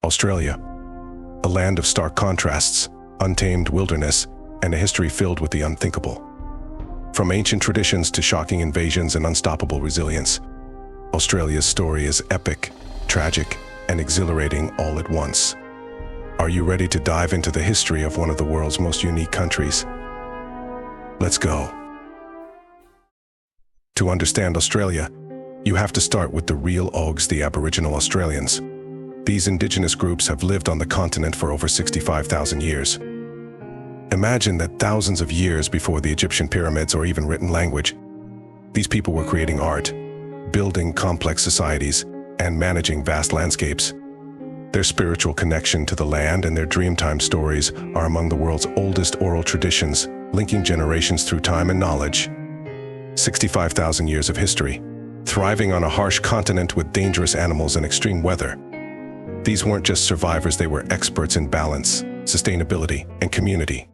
Australia, a land of stark contrasts, untamed wilderness, and a history filled with the unthinkable. From ancient traditions to shocking invasions and unstoppable resilience, Australia's story is epic, tragic, and exhilarating all at once. Are you ready to dive into the history of one of the world's most unique countries? Let's go. To understand Australia, you have to start with the real Augs, the Aboriginal Australians. These indigenous groups have lived on the continent for over 65,000 years. Imagine that thousands of years before the Egyptian pyramids or even written language, these people were creating art, building complex societies, and managing vast landscapes. Their spiritual connection to the land and their Dreamtime stories are among the world's oldest oral traditions, linking generations through time and knowledge. 65,000 years of history, thriving on a harsh continent with dangerous animals and extreme weather. These weren't just survivors, they were experts in balance, sustainability, and community.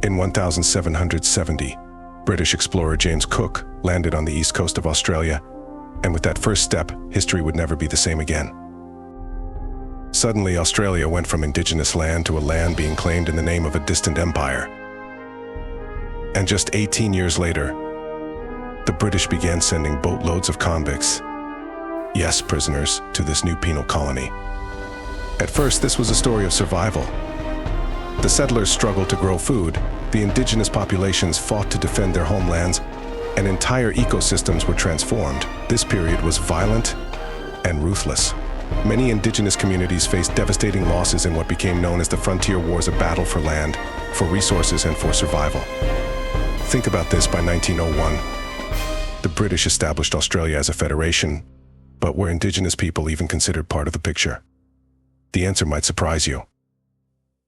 In 1770, British explorer James Cook landed on the east coast of Australia, and with that first step, history would never be the same again. Suddenly, Australia went from indigenous land to a land being claimed in the name of a distant empire. And just 18 years later, the British began sending boatloads of convicts, yes, prisoners, to this new penal colony. At first, this was a story of survival. The settlers struggled to grow food, the indigenous populations fought to defend their homelands, and entire ecosystems were transformed. This period was violent and ruthless. Many indigenous communities faced devastating losses in what became known as the Frontier Wars, a battle for land, for resources, and for survival. Think about this: by 1901, the British established Australia as a federation, but were indigenous people even considered part of the picture? The answer might surprise you.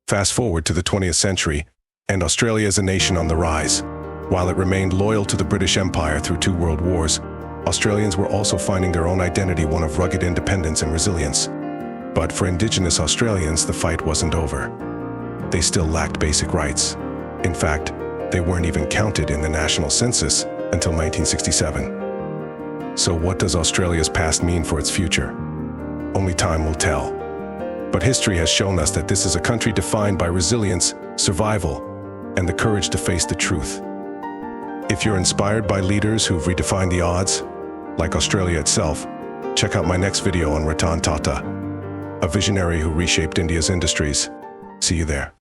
Fast forward to the 20th century, and Australia is a nation on the rise. While it remained loyal to the British Empire through 2 world wars, Australians were also finding their own identity, one of rugged independence and resilience. But for Indigenous Australians, the fight wasn't over. They still lacked basic rights. In fact, they weren't even counted in the national census until 1967. So what does Australia's past mean for its future? Only time will tell. But history has shown us that this is a country defined by resilience, survival, and the courage to face the truth. If you're inspired by leaders who've redefined the odds, like Australia itself, check out my next video on Ratan Tata, a visionary who reshaped India's industries. See you there.